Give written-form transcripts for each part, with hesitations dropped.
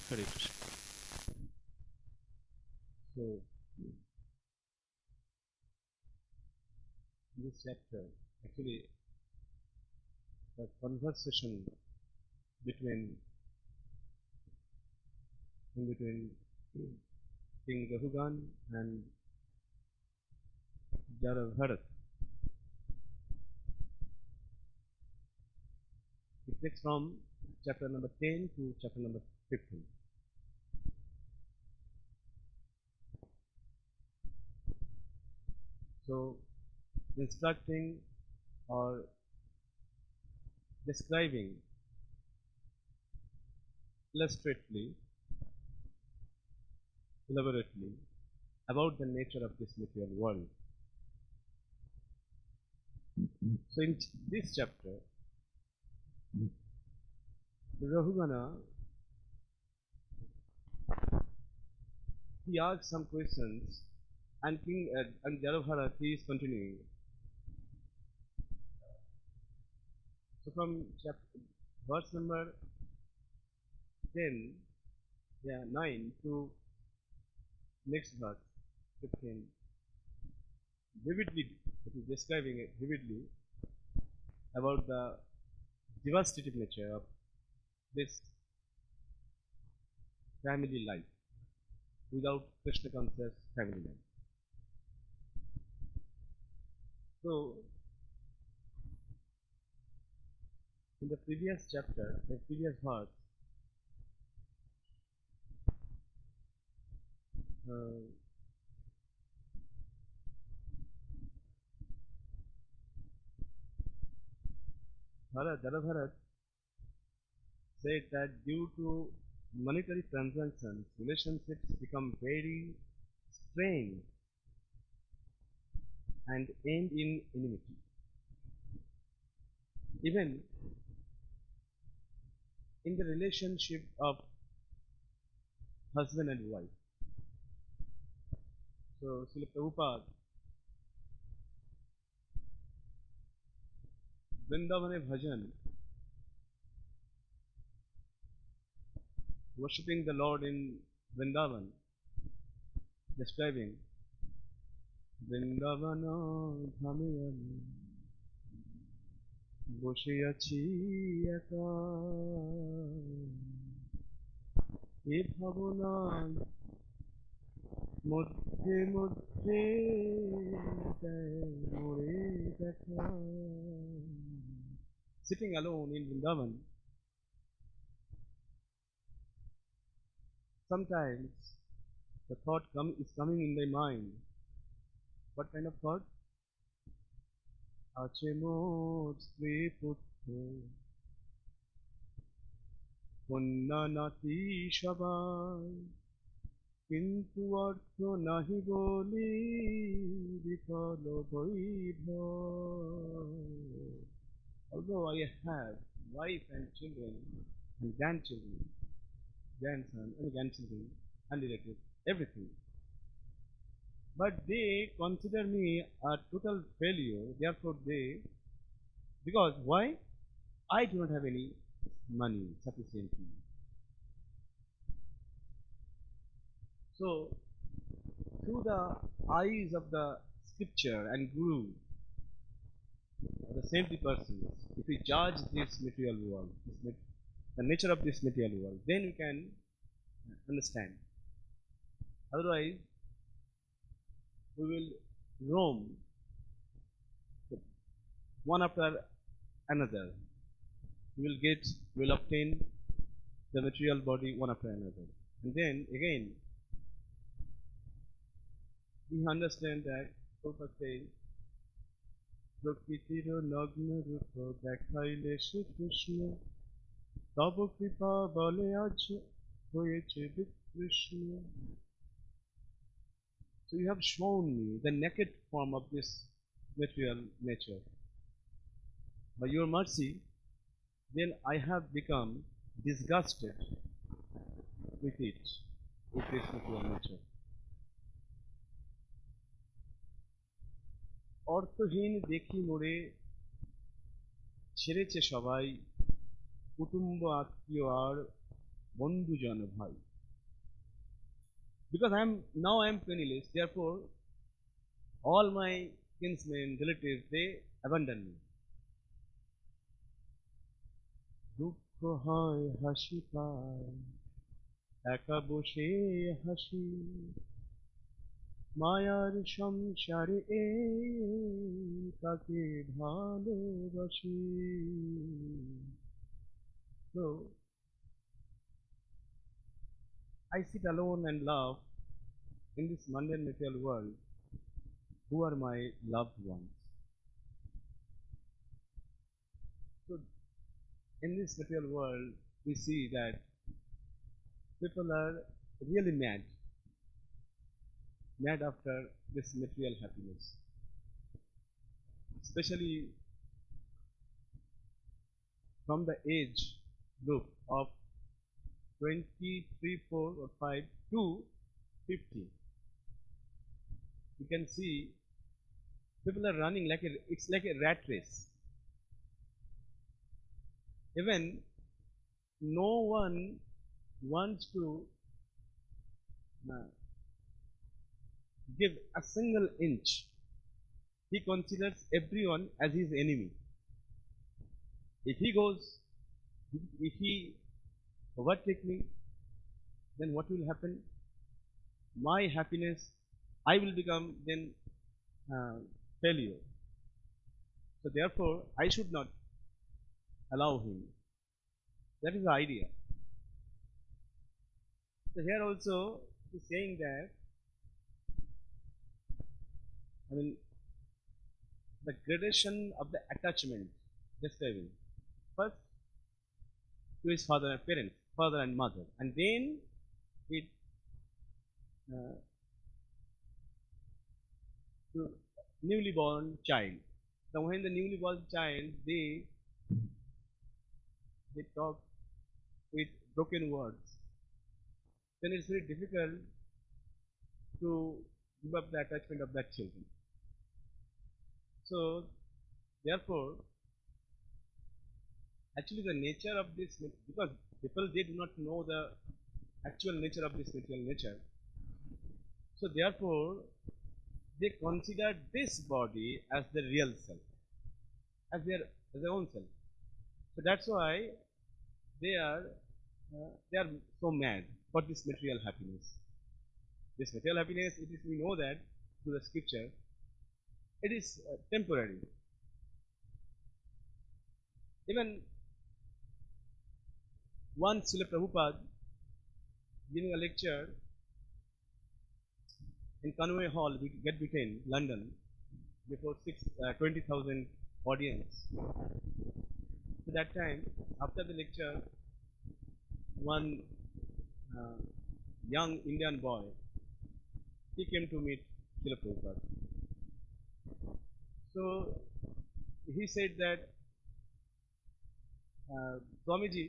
Hare Krishna. So, this chapter, actually, the conversation between King Rahugan and Jaravharat. It takes from chapter number 10 to chapter number 15. So, instructing or describing illustratively, elaborately about the nature of this material world. So, in this chapter, Rahugana, he asks some questions, and and Jaravharat, he is continuing. So, from verse number 10, 9 to next verse 15, vividly, it is describing it vividly about the devastating nature of this family life without Krishna conscious family life. So, in the previous chapter, the previous verse, Jaravharat said that due to monetary transactions, relationships become very strained and end in enmity. Even in the relationship of husband and wife. So, Srila Prabhupada, Vrindavane Bhajan, worshipping the Lord in Vrindavan, describing Vrindavana dhame ami বসে আছি একা এ ভাবনার মধ্যে মধ্যে মোরে দেখা. Sitting alone in Vrindavan, sometimes the thought is coming in my mind. What kind of thought? আছে মোর স্ত্রী পুত্র কন্যা নাতি সবাই কিন্তু অর্থ নাহি বলি বিফল বৈভব. Although I have wife and children and grandchildren, grandson and grandchildren and relatives, everything, but they consider me a total failure. Therefore, because why? I do not have any money sufficiently. So, through the eyes of the scripture and guru, the saintly persons, if we judge this material world, the nature of this material world, then we can understand. Otherwise, we will roam one after another. We will obtain the material body one after another. And then again, we understand that Prabhupada says, প্রকৃতির নগ্ন রূপ দেখাইলে শ্রী কৃষ্ণ তব কৃপা বলে আজ হয়েছে বিকৃষ্ণ. So you have shown me the naked form of this material nature. By your mercy, then I have become disgusted with it, with this material nature. অর্থহীন দেখি মোরে ছেড়েছে সবাই কুটুম্ব আত্মীয় আর Bandhu Jana Bhai. Because I am penniless, therefore all my kinsmen, relatives, they abandon me. দুঃখ হয় হাসি পায় একা বসে হাসি মায়ার সংসারে তাকে ভালোবাসি. So I sit alone and laugh in this mundane material world. Who are my loved ones? So in this material world, we see that people are really mad after this material happiness. Especially from the age group of 23, 4 or 5 to 50. You can see people are running it's like a rat race. Even no one wants to give a single inch. He considers everyone as his enemy. If he overtake me, then what will happen? My happiness, I will become then failure. So therefore, I should not allow him. That is the idea. So here also it is saying that, I mean, the gradation of the attachment describing first to his father and parents, father and mother, and then it to newly born child. So when the newly born child they talk with broken words, then it's very difficult to give up the attachment of that children. So therefore, actually the nature of this, because people they do not know the actual nature of this material nature, so therefore they consider this body as the real self, as their own self. So that's why they are so mad for this material happiness. This material happiness, it is, we know that through the scripture, it is temporary. Even once Srila Prabhupada giving a lecture in Conway Hall, Get Britain, London, before 20,000 audience. So that time, after the lecture, one young Indian boy, he came to meet Srila Prabhupada. So he said that, Swamiji,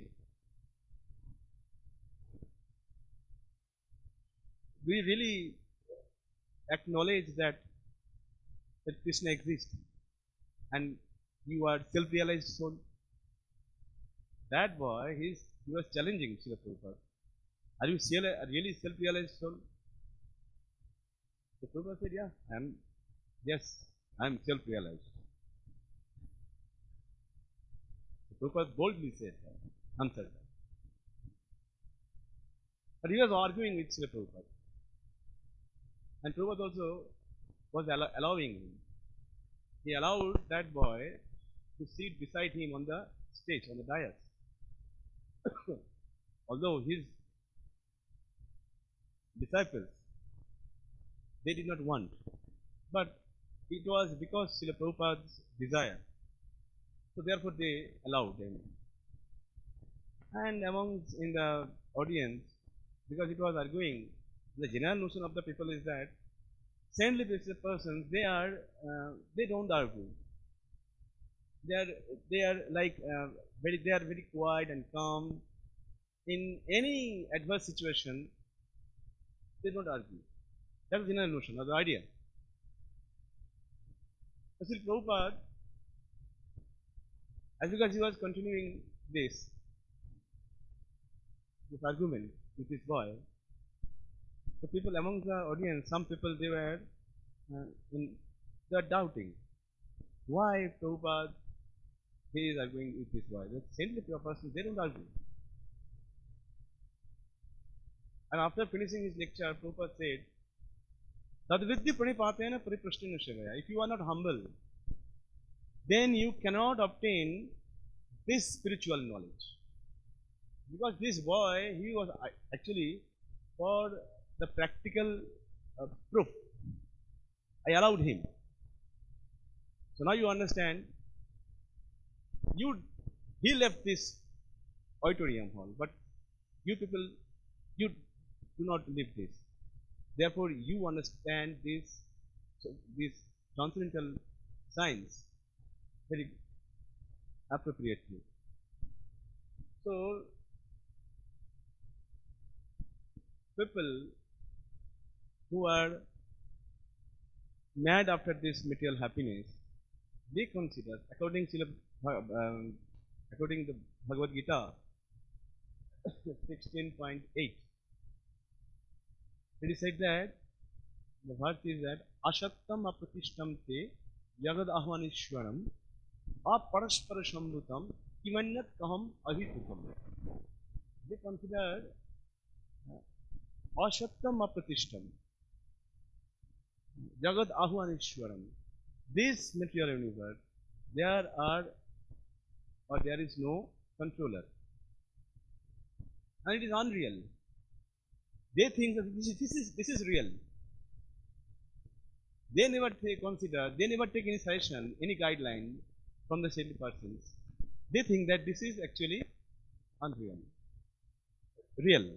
do you really acknowledge that Krishna exists and you are self-realized soul? That boy, he was challenging Srila Prabhupada. Are you really self-realized soul? So Prabhupada said, I am self-realized. So Prabhupada boldly said that, answered that. But he was arguing with Srila Prabhupada. And Prabhupada also was allowing him. He allowed that boy to sit beside him on the stage, on the dais. Although his disciples, they did not want. But it was because Srila Prabhupada's desire. So therefore they allowed him. And amongst in the audience, because it was arguing, the general notion of the people is that saintly persons, they don't argue. They are like they are very quiet and calm. In any adverse situation, they don't argue. That is the general notion or the idea. But Sri Prabhupada, as because he was continuing this, this argument with this boy, the people among the audience, some people they were they are doubting. Why Prabhupada he is arguing with this boy? The saintly pure persons, they don't argue. And after finishing his lecture, Prabhupada said, Tadvidya pranipapena pariprasthena shivaya. If you are not humble, then you cannot obtain this spiritual knowledge. Because this boy, he was actually for the practical proof. I allowed him. So now you understand, he left this auditorium hall, but you people, you do not live this. Therefore, you understand this transcendental science very appropriately. So, people who are mad after this material happiness, they consider, according to the Bhagavad Gita 16.8, it is said that the verse is that Ashattam apratishtam te yagad ahvanishwaram aparaspara samrutam kimanyat kaham ahitukam. They consider Ashattam apratishtam Jagad Ahvanishwaram. This material universe, there is no controller. And it is unreal. They think that this is real. They never take any suggestion, any guideline from the saintly persons. They think that this is actually unreal. Real.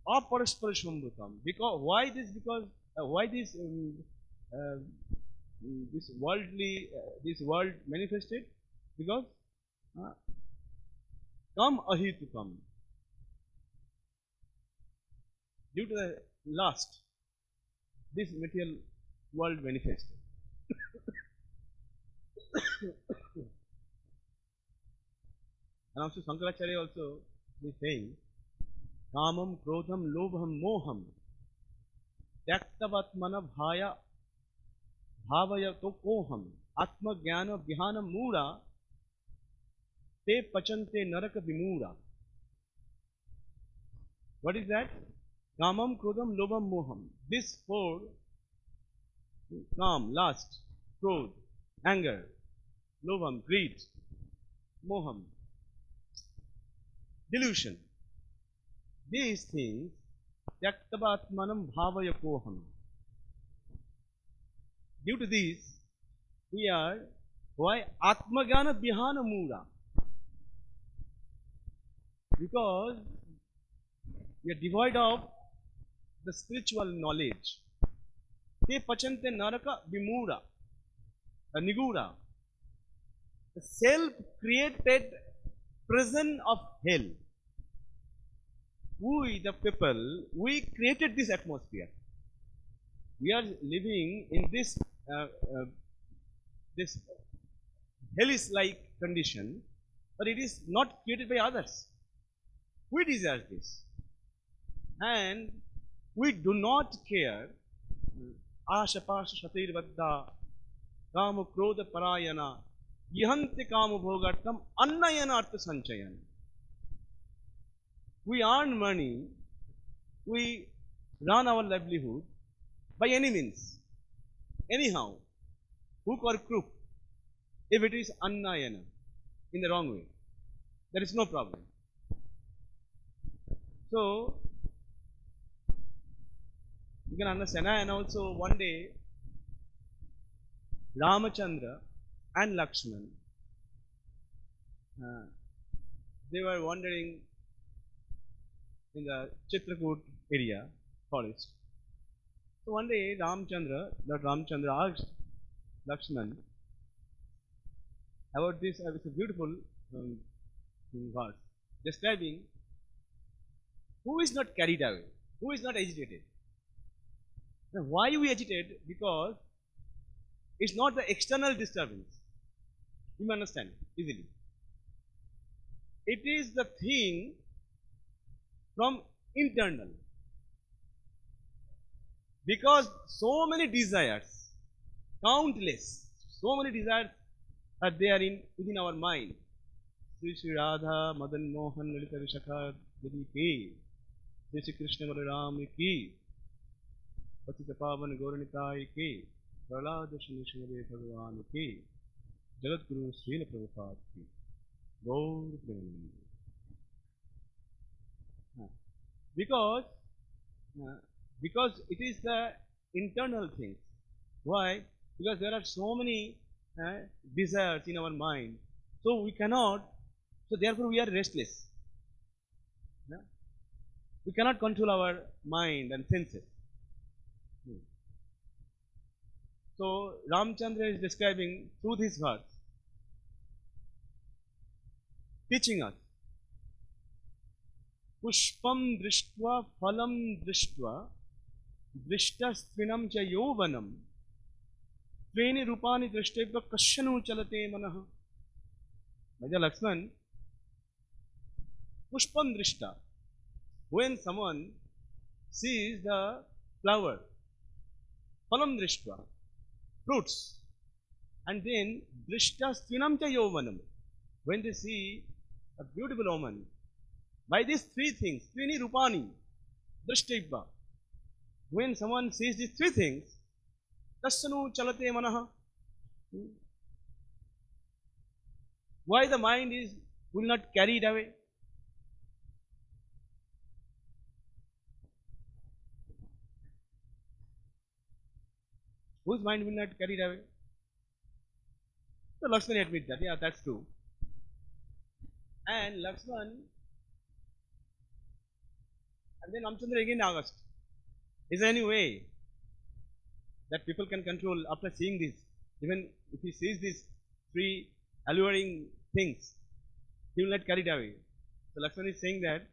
Aparaspara samrutam. Because why this? Because why this this world manifested? Because kam ahitukam. Due to the lust, this material world manifested. And also Shankaracharya also is saying, Kamam, Krodham, Lobham, Moham, Tyaktavatmana Bhavaya Tokoham, Atma Jnana Vihana Mura, Te Pachante Naraka Vimura. What is that? Kamam, Krodham, Lobham, Moham. This four, Kam, lust, Krodh, anger, Lobham, greed, Moham, delusion. These things, Tyaktavatmanam Bhavaya Koham. Due to this, we are, why? Atmagana Bihana Mura. Because we are devoid of the spiritual knowledge. Te Pachante Naraka Vimura, Nigura. The self-created prison of hell. We, the people, we created this atmosphere. We are living in this this hellish-like condition, but it is not created by others. We desire this, and we do not care. Asha pasha shatir vadda kama krodha parayana yihante kama bhogartam annayana artha sanchayan. We earn money, we run our livelihood by any means, anyhow, hook or crook. If it is annayana, in the wrong way, there is no problem. So, you can understand. And also one day, Ramachandra and Lakshman, they were wandering in the Chitrakoot area, forest. So one day Lord Ramchandra asked Lakshman about this. It's a beautiful verse describing who is not carried away, who is not agitated. Now why we agitate? Because it's not the external disturbance. You understand easily. It is the thing from internal. Because so many desires, countless, so many desires are there within our mind. Sri Sri Radha, Madan Mohan, Lalita Vishakha, Devi ki, Sri Sri Krishna Balaram ki, Patita Pavan Gauranitai ki, Prahlad Shanishwari Bhagavan ki, Jagat Guru Srila Prabhupada ki, Gaur Premanand. Because because it is the internal things. Why? Because there are so many desires in our mind, so we cannot. So therefore, we are restless. Yeah? We cannot control our mind and senses. So Ramchandra is describing through this verse, teaching us. Pushpam drishtva phalam drishtva drishtasvinam cha yovanam tveni rupani drishteva kashanu chalate manah. Maja Lakshman, pushpam drishta. When someone sees the flower, phalam drishtva, fruits, and then drishtasvinam cha yovanam, when they see a beautiful woman, by these three things, tveni rupani drishteva, when someone sees these three things, tasanu chalate manah. Why the mind will not carry it away? Whose mind will not carry it away? So Lakshman admits that, yeah, that's true. And Lakshman, and then Ramchandra again asked, is there any way that people can control after seeing this? Even if he sees these three alluring things, he will not carry it away. So Lakshman is saying that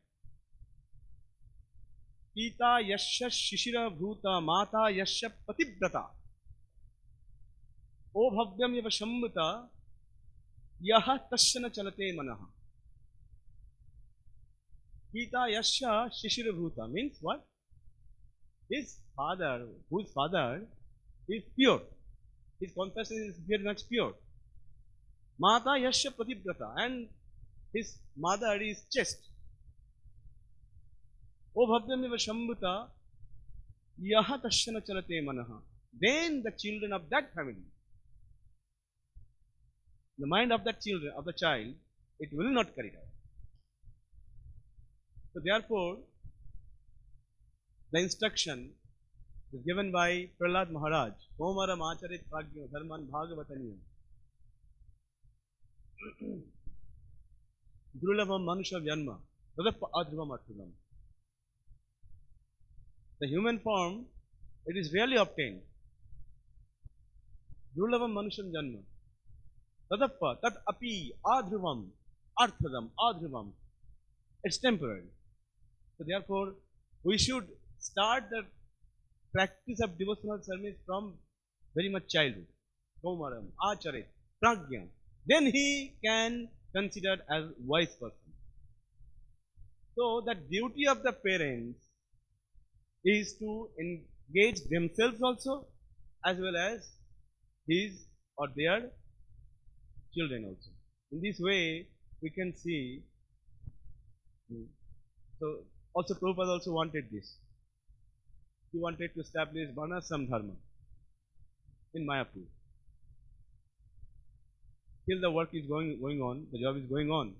Pita yasya shishira bhuta mata yasya patibrata O bhavyam yava shambhuta yaha tasyana chalate manaha. Pita yasya shishira bhuta means what? His father, whose father is pure. His consciousness is very much pure. Mata yasya patibrata, and his mother is chaste. O bhavyamiva shambhuta yaha tashyana chalate manaha. Then the children of that family, the mind of that children, of the child, it will not carry out. So therefore, the instruction is given by Prahlad Maharaj, Komaram Acharit Pragyo Dharman Bhagavataniyam. Durlabham Manusha Vyanma, Tadapa Adhrivam Arthulam. The human form, it is rarely obtained. Durlabham Manusham Janma. Tadappa, Tat Api, Adhrivam, Arthadam, Adhrivam. It's temporary. So therefore, we should start the practice of devotional service from very much childhood. Komaram, Acharit, Pragyam. Then he can consider as wise person. So the duty of the parents is to engage themselves also, as well as his or their children also. In this way, we can see. So also Prabhupada also wanted this. He wanted to establish Varnashram Dharma in Mayapur. Still the work is going on, the job is going on.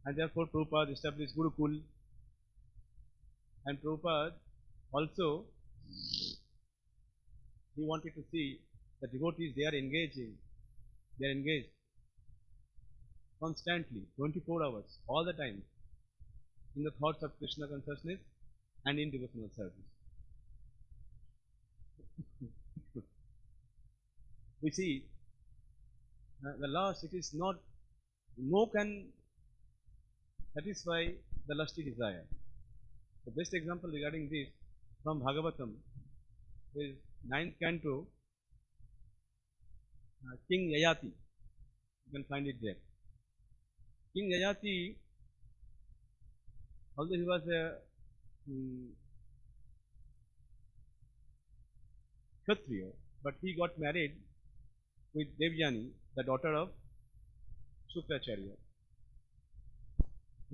And therefore Prabhupada established Gurukul. And Prabhupada also, he wanted to see the devotees, they are engaged constantly, 24 hours, all the time, in the thoughts of Krishna consciousness and in devotional service. We see the lust, it is not, no can satisfy the lusty desire. The best example regarding this from Bhagavatam is 9th canto, King Yayati. You can find it there. King Yayati, although he was a mm, Kshatriya, but he got married with Devjani, the daughter of Shukracharya.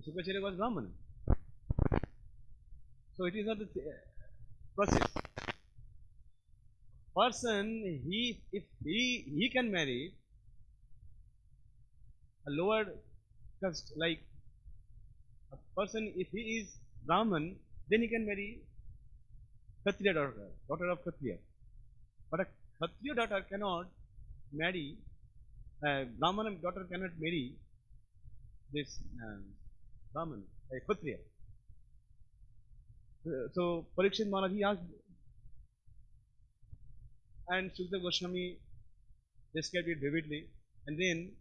Shukracharya was Brahman. So it is not the process. Person, if he can marry a lower caste, like a person, if he is Brahman, then he can marry Kshatriya daughter, daughter of Kshatriya. But a Kshatriya daughter cannot marry, Brahman daughter cannot marry this Brahman, Kshatriya. So Parikshit Maharaj, he asked, and Sukadeva Goswami described it vividly, and then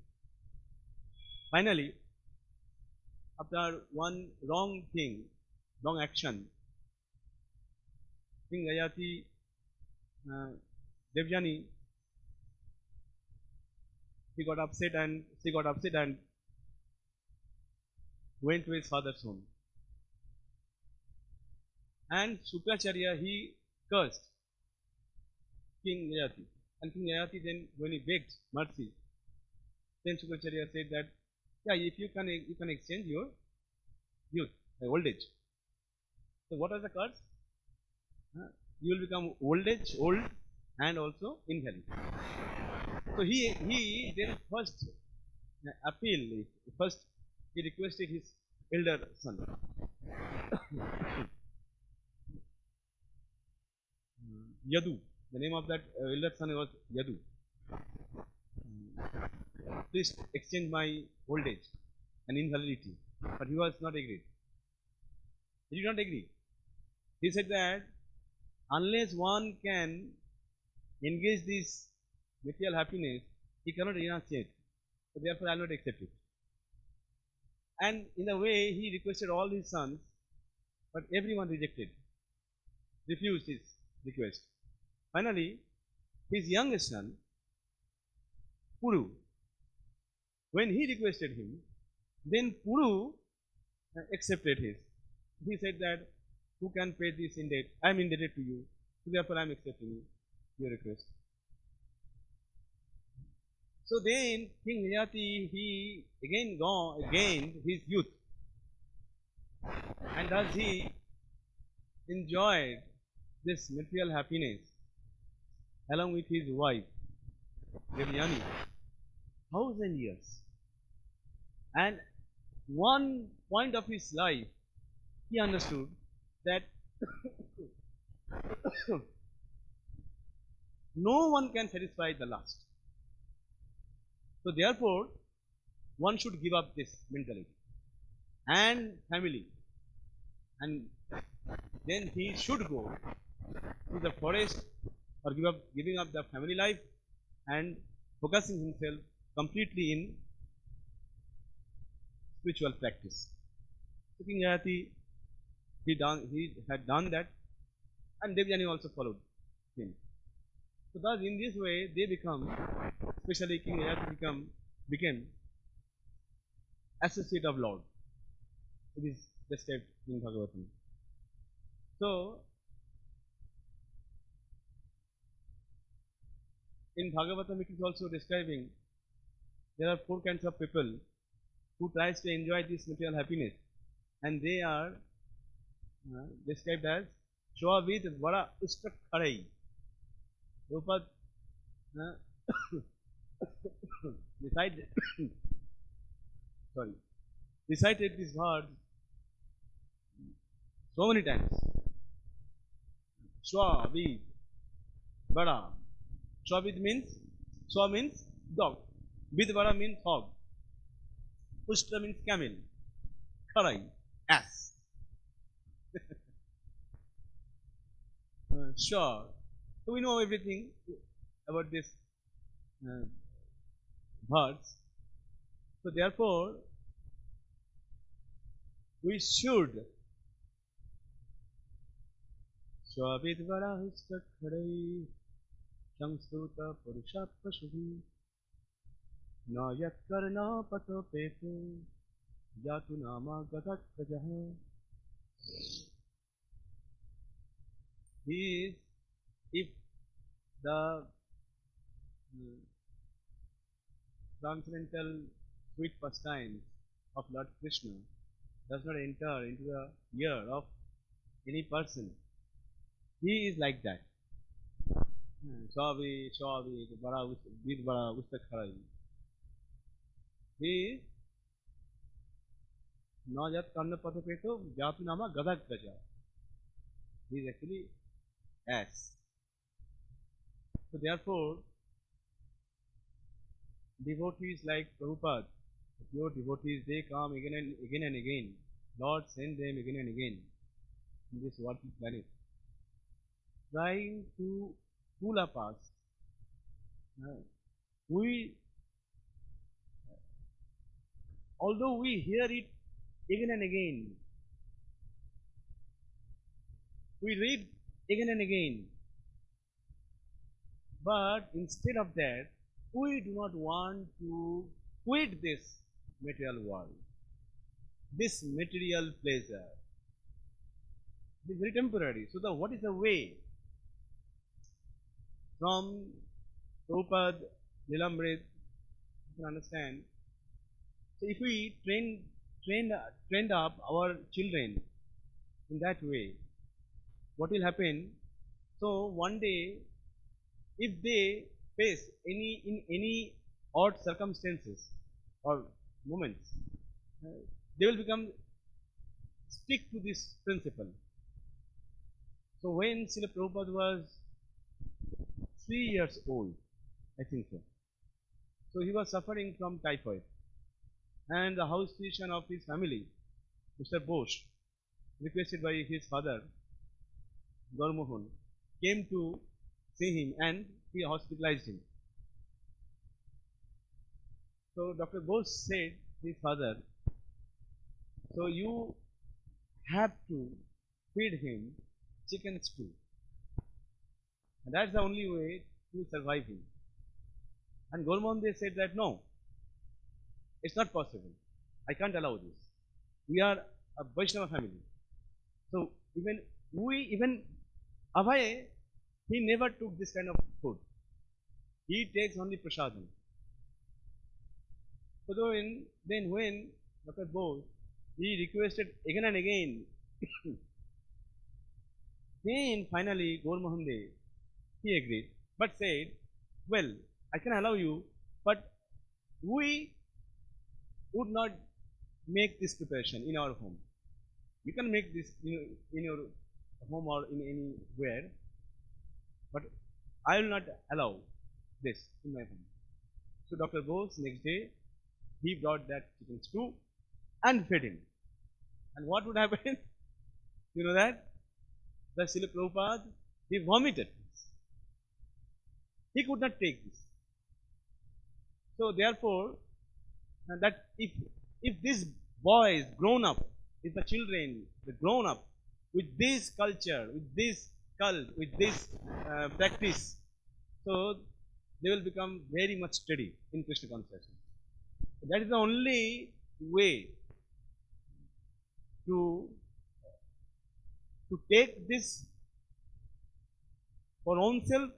finally, after one wrong thing, wrong action, King Yayati, Devjani, he got upset and she got upset and went to his father's home. And Shukracharya, he cursed King Yayati. And King Yayati then, when he begged mercy, then Shukracharya said that, yeah, if you can exchange your youth, old age. So what was the curse? You will become old, and also invalid. So he then first appealed, first he requested his elder son. Yadu. The name of that elder son was Yadu. Please exchange my old age and invalidity. But he was not agreed. He did not agree. He said that unless one can engage this material happiness, he cannot renunciate. So therefore I will not accept it. And in a way, he requested all his sons, but everyone rejected, refused his request. Finally, his youngest son, Puru, when he requested him, then Puru accepted his. He said that, who can pay this in debt? I am indebted to you. So therefore I am accepting your request. So then King Yayati, he again gained his youth. And thus he enjoyed this material happiness along with his wife, Devjani, 1,000 years. And one point of his life, he understood that no one can satisfy the lust. So therefore, one should give up this mentality and family, and then he should go to the forest or giving up the family life and focusing himself completely in spiritual practice. So King Yayati, he had done that, and Devjani also followed him. So thus in this way they become, especially King Yayati became associate of Lord. It is described in Bhagavatam. So in Bhagavatam it is also describing there are 4 kinds of people who tries to enjoy this material happiness, and they are described as Shwavid Vara Ustakharai. Prabhupada recited this word so many times. Shwavid Vara. Shwavid means, Shwa means dog. Vidvara means hog. Ushtra means camel. Kharai, ass. Sure. So we know everything about this birds. So therefore, we should Swavidvara Hustakharai Shamsuta Purushat Pashuhi Nayat Karna Pato Petu Jatu nama gatak kajaha. He is, if the transcendental sweet pastimes of Lord Krishna does not enter into the ear of any person, he is like that. Swavi, Swavi, Bara, Vid Bara, Ustakharai. He is Najat Karna Patapeto, Jatu Nama Gadak Gaja. He is actually ass. So therefore, devotees like Prabhupada, pure devotees, they come again and again. Lord send them again and again in this worldly planet, trying to pull up us. We, although we hear it again and again, we read again and again, but instead of that, we do not want to quit this material world, this material pleasure. It is very temporary. So, what is the way from Prabhupada, Nilamrit? You can understand. So, if we train up our children in that way, what will happen? So, one day, if they face any odd circumstances or moments, they will become stick to this principle. So when Srila Prabhupada was 3 years old, I think so. So he was suffering from typhoid, and the house physician of his family, Mr. Bose, requested by his father, Gauramohan, came to see him and he hospitalized him. So Dr. Bose said his father, so you have to feed him chicken stew. And that's the only way to survive him. And Gauramohan said that no, it's not possible. I can't allow this. We are a Vaishnava family. So even Abhay, he never took this kind of food. He takes only prasadam. So then when Dr. Bose, he requested again and again, then finally Gauramohan, he agreed, but said, well, I can allow you, but we would not make this preparation in our home. You can make this in your home or in anywhere, but I will not allow this in my home. So Dr. Bose, next day, he brought that chicken stew and fed him. And what would happen? You know that? The Srila Prabhupada, he vomited. He could not take this. So therefore, that if these boys grown up, if the children they grown up with this culture, with this cult, with this practice, so they will become very much steady in Krishna consciousness. That is the only way to take this for oneself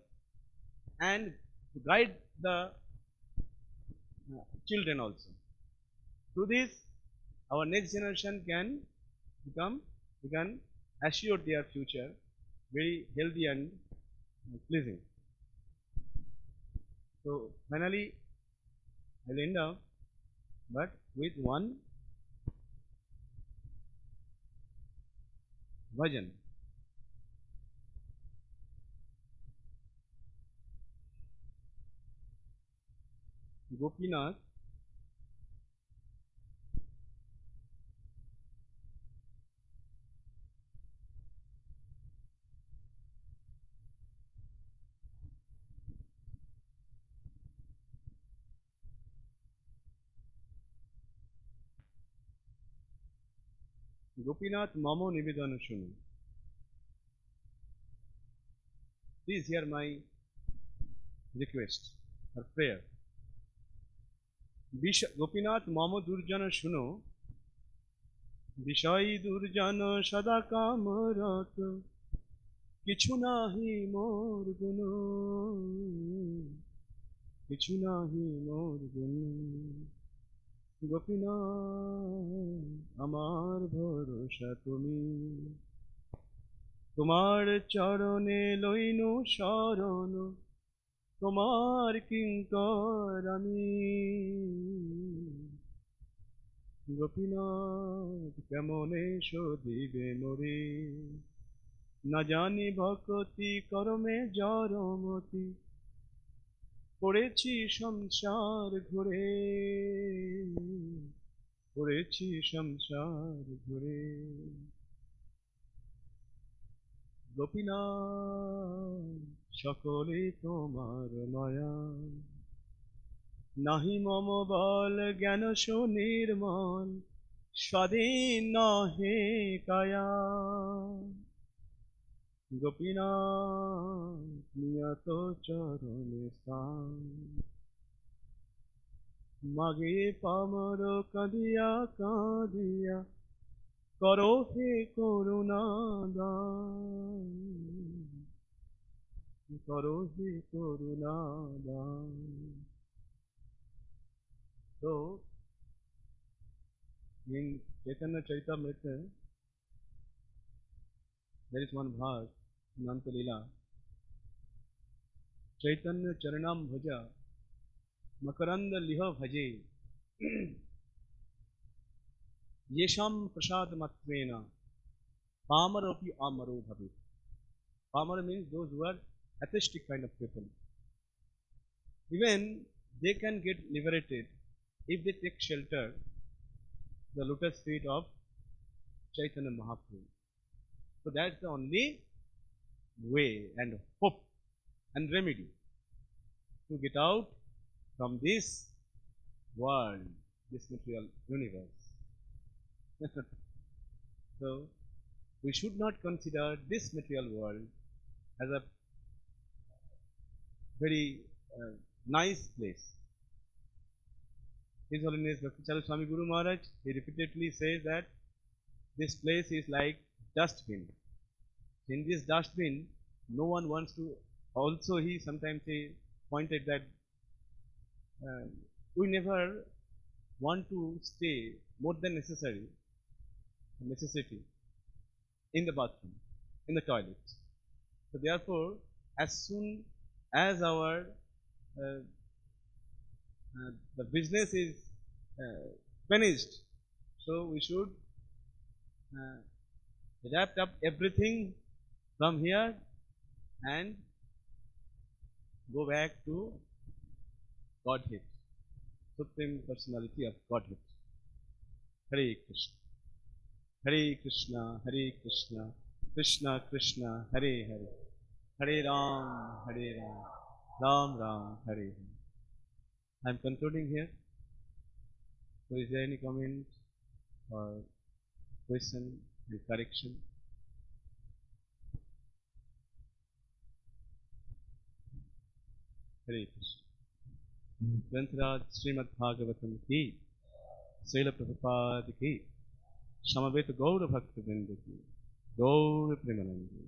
and to guide the children also. Through this, our next generation can assure their future very healthy and pleasing. So finally, I will end up, but with one bhajan. Gopinath Mamo Nivedana Shunu. Please hear my request or prayer. Gopinath Mamo Durjana Shuno, বিষয় দুর্জন সদা কামরত, কিছু নাহি মোর গুণ, কিছু নাহি মোর গুণ। গোপীনাথ আমার ভরসা তুমি, তোমার চরণে লইনু শরণ, তোমার কিঙ্কর আমি। গোপীনাথ কেমনে শোধিবে মোরে, না জানি ভকতি করমে জড়মতি, পড়েছি সংসার ঘুরে, পড়েছি সংসার ঘুরে। গোপীনাথ সকলে তোমার মায়া, নাহি মম বল জ্ঞান সুনির্মল, স্বাধীন নহে কায়া। গোপীনাথ নিয়ত চরণে স্থান, মাগে পামর কাঁদিয়া কাঁদিয়া, করো হে করুণা দান, করো হে করুণা দান। So, in Chaitanya Charitamrita, there is one verse, Nanta Lila, Chaitanya Charanam Bhaja, Makaranda Liha Bhaje, Yesham Prasad Matrena, Pamaropi Amaro Bhavi. Pamara means those who are atheistic kind of people. Even they can get liberated if they take shelter the lotus feet of Chaitanya Mahaprabhu. So that's the only way and hope and remedy to get out from this world, this material universe. So we should not consider this material world as a very nice place. His Holiness Bhakti Swami Guru Maharaj, he repeatedly says that this place is like dustbin. In this dustbin, no one wants to. Also, he sometimes he pointed that we never want to stay more than necessity in the bathroom, in the toilet. So therefore, as soon as our the business is finished, so we should wrap up everything from here and go back to Godhead, Supreme Personality of Godhead. Hare Krishna, Hare Krishna, Hare Krishna, Krishna Krishna, Hare Hare, Hare Ram, Ram Ram, Hare Hare. I am concluding here. So is there any comment or question or correction? Hare Krishna. Grantaraj Srimad Bhagavatam ki, Srila Prabhupada ki, Samaveta Gaura Bhakta Vrinda ki, Gaura Premananda.